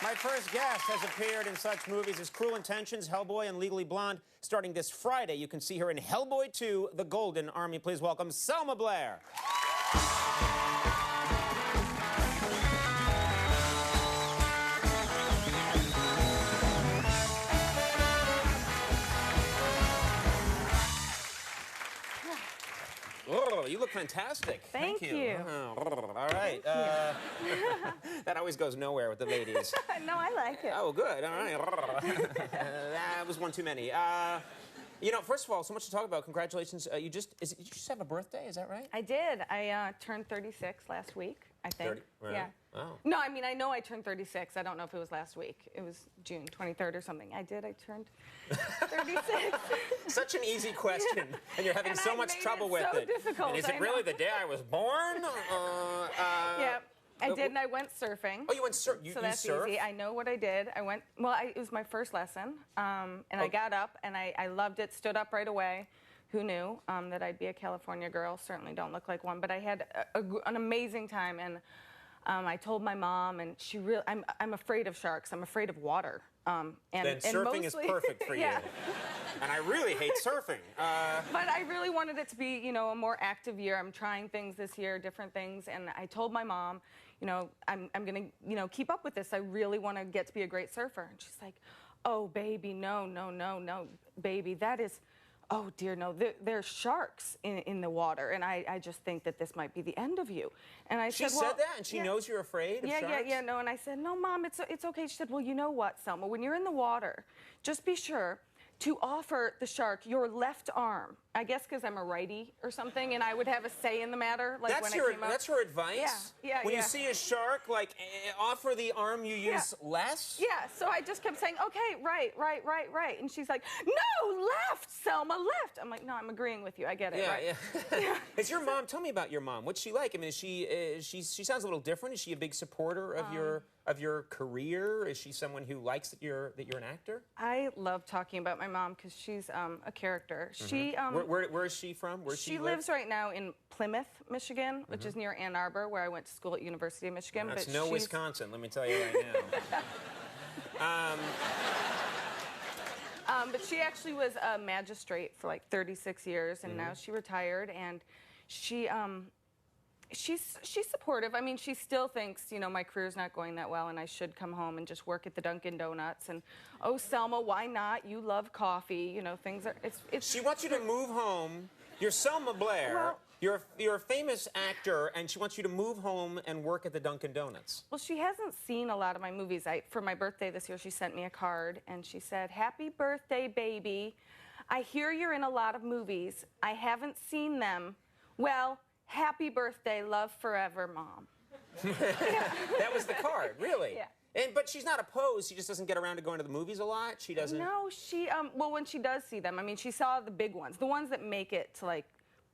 My first guest has appeared in such movies as Cruel Intentions, Hellboy, and Legally Blonde. Starting this Friday, you can see her in Hellboy 2, The Golden Army. Please welcome Selma Blair. Oh, you look fantastic. Thank you. Oh, all right. That always goes nowhere with the ladies. No, I like it. Oh, good. All right. That was one too many. You know, first of all, so much to talk about. Congratulations. You just have a birthday? Is that right? I did. I turned 36 last week, I think. 30? Right. Yeah. Oh. No, I mean, I know I turned 36. I don't know if it was last week. It was June 23rd or something. I did. I turned 36. Such an easy question, and you're having so much trouble with it. Difficult. And is it really the day I was born? Yeah. I did, and I went surfing. Oh, you went surfing? So that's easy. I know what I did. I went, well, it was my first lesson, and I got up, and I loved it, stood up right away. Who knew that I'd be a California girl? Certainly don't look like one, but I had an amazing time, and I told my mom, and she really, I'm afraid of sharks. I'm afraid of water. Then surfing is perfect for you. And I really hate surfing. But I really wanted it to be, you know, a more active year. I'm trying things this year, different things, and I told my mom, you know, I'm going to, you know, keep up with this. I really want to get to be a great surfer. And she's like, oh, baby, no, baby, that is, oh, dear, no, there's sharks in the water, and I just think that this might be the end of you. And I said, well, she said that, and she knows you're afraid of sharks? Yeah, no, and I said, no, Mom, it's okay. She said, well, you know what, Selma, when you're in the water, just be sure to offer the shark your left arm. I guess because I'm a righty or something, and I would have a say in the matter. Like That's when I came up. That's her advice? Yeah. When you see a shark, like, offer the arm you use less? Yeah, so I just kept saying, okay, right. And she's like, no, left, Selma, left. I'm like, no, I'm agreeing with you. I get it, right? Yeah. Is your mom, tell me about your mom. What's she like? I mean, she sounds a little different. Is she a big supporter of your career? Is she someone who likes that you're an actor? I love talking about my mom because she's a character. She Where is she from? She lives right now in Plymouth, Michigan, which is near Ann Arbor, where I went to school at University of Michigan. That's no Wisconsin, let me tell you right now. But she actually was a magistrate for like 36 years, and now she retired, and she's supportive. I mean, she still thinks, you know, my career's not going that well, and I should come home and just work at the Dunkin' Donuts. And oh, Selma, why not? You love coffee. You know, things are. It's. She wants you to move home. You're Selma Blair. Well, you're a famous actor, and she wants you to move home and work at the Dunkin' Donuts. Well, she hasn't seen a lot of my movies. For my birthday this year, she sent me a card, and she said, "Happy birthday, baby. I hear you're in a lot of movies. I haven't seen them. Well, happy birthday, love forever, Mom." That was the card, really? Yeah. But she's not opposed. She just doesn't get around to going to the movies a lot. She doesn't. No, well, when she does see them, I mean, she saw the big ones, the ones that make it to like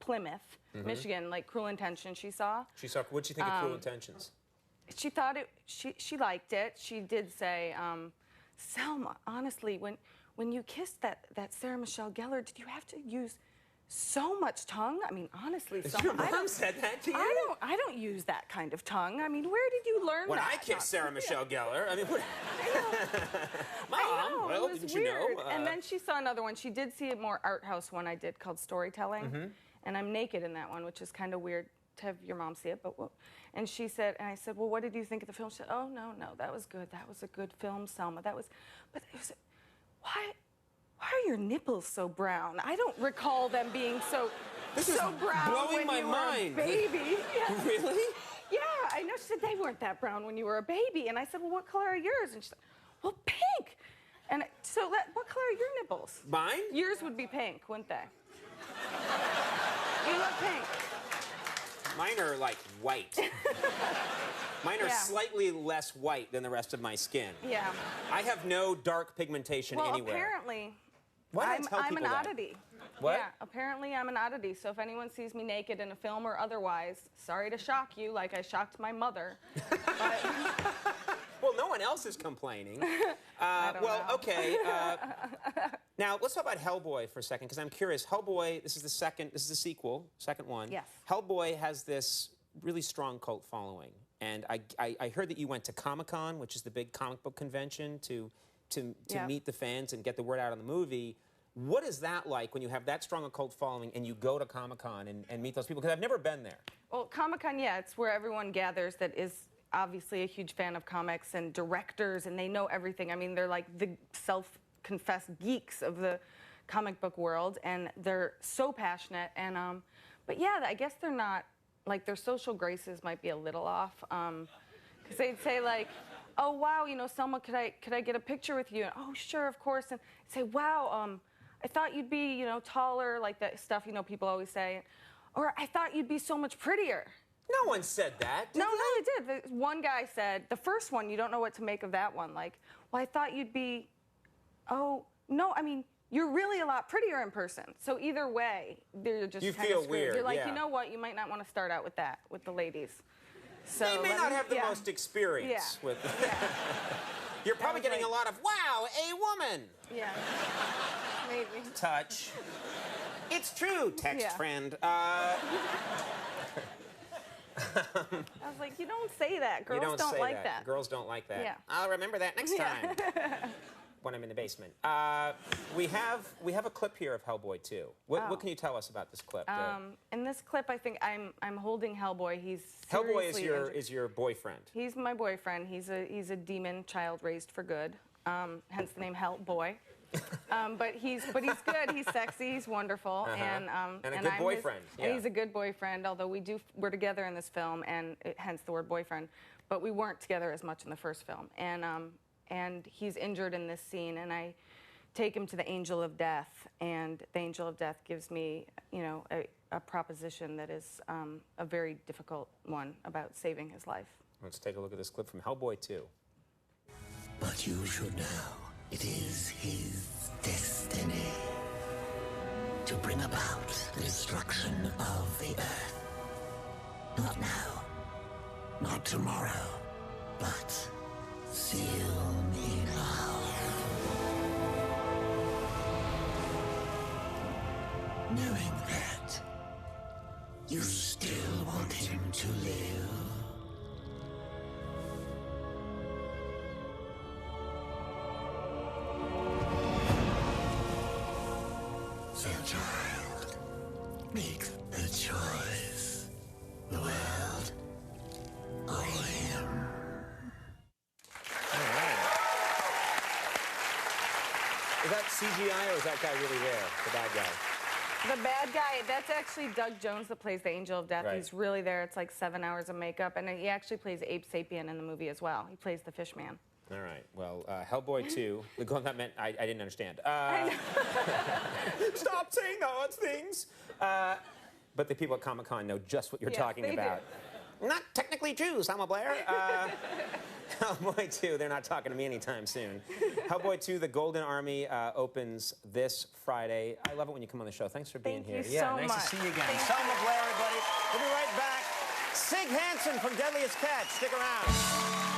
Plymouth, Michigan, like Cruel Intentions. She saw. What'd she think of Cruel Intentions? She thought it. She liked it. She did say, Selma, honestly, when you kissed that Sarah Michelle Gellar, did you have to use so much tongue? I mean, honestly, Selma, Your mom said that to you? I don't use that kind of tongue. I mean, where did you learn when that? When I kissed Sarah Michelle Gellar, I mean, what? I know, well, it was didn't weird. you know? And then she saw another one. She did see a more art house one I did called Storytelling, and I'm naked in that one, which is kind of weird to have your mom see it. But and she said, and I said, well, what did you think of the film? She said, oh no, that was good. That was a good film, Selma. That was, but it was, why are your nipples so brown? I don't recall them being so brown blowing when my you mind. were a baby. Yeah. Really? Yeah, I know. She said they weren't that brown when you were a baby. And I said, well, what color are yours? And she said, well, pink. And so what color are your nipples? Mine? Yours would be pink, wouldn't they? You look pink. Mine are like white. Mine are slightly less white than the rest of my skin. Yeah. I have no dark pigmentation anywhere. Well, apparently, I'm an oddity. What? Yeah, apparently I'm an oddity. So if anyone sees me naked in a film or otherwise, sorry to shock you, like I shocked my mother. But... Well, no one else is complaining. I don't know. Okay. Now, let's talk about Hellboy for a second, because I'm curious. Hellboy, this is the sequel, second one. Yes. Hellboy has this really strong cult following. And I heard that you went to Comic-Con, which is the big comic book convention, to meet the fans and get the word out on the movie. What is that like when you have that strong a cult following and you go to Comic-Con and meet those people? Because I've never been there. Well, Comic-Con, yeah, it's where everyone gathers that is obviously a huge fan of comics and directors, and they know everything. I mean, they're like the self-confessed geeks of the comic book world, and they're so passionate. And but yeah, I guess they're not, like, their social graces might be a little off, because they'd say, like, oh wow, you know, Selma, could I get a picture with you? And, oh sure, of course. And I'd say, wow, I thought you'd be, you know, taller, like that stuff, you know, people always say, or I thought you'd be so much prettier. No one said that. No, they did. One guy said, the first one, you don't know what to make of that one. Like, well, I thought you'd be, oh, no, I mean, you're really a lot prettier in person. So either way, they're just kind of feel weird. You're like, yeah. You know what, you might not want to start out with that, with the ladies. So they may not have the most experience with You're probably getting a lot of, wow, a woman. Yeah, maybe. Touch. It's true, text friend. I was like, you don't say that. Girls don't like that. Girls don't like that. Yeah. I'll remember that next time. When I'm in the basement. We have a clip here of Hellboy 2. What can you tell us about this clip? In this clip, I think I'm holding Hellboy. He's Hellboy is your boyfriend. He's my boyfriend. He's a demon child raised for good. Hence the name Hellboy. But he's good. He's sexy. He's wonderful. And a good boyfriend. And he's a good boyfriend. Although we're together in this film, and hence the word boyfriend. But we weren't together as much in the first film. And he's injured in this scene, and I take him to the Angel of Death, and the Angel of Death gives me, you know, a proposition that is a very difficult one about saving his life. Let's take a look at this clip from Hellboy 2. But you should know, it is his destiny to bring about the destruction of the Earth. Not now, not tomorrow, but seal me now. Knowing that, you still want him to live. So, child, make the choice. The world or him. Is that CGI or is that guy really there, the bad guy? The bad guy, that's actually Doug Jones that plays the Angel of Death. Right. He's really there. It's like 7 hours of makeup. And he actually plays Abe Sapien in the movie as well. He plays the fish man. All right. Well, Hellboy 2. That meant I didn't understand. Stop saying those things. But the people at Comic-Con know just what you're talking about. Do. Not technically true, Selma Blair. Hellboy 2, they're not talking to me anytime soon. Hellboy 2, The Golden Army opens this Friday. I love it when you come on the show. Thanks for being here. Thank you so much. Nice to see you again. Selma Blair, everybody. We'll be right back. Sig Hansen from Deadliest Catch. Stick around.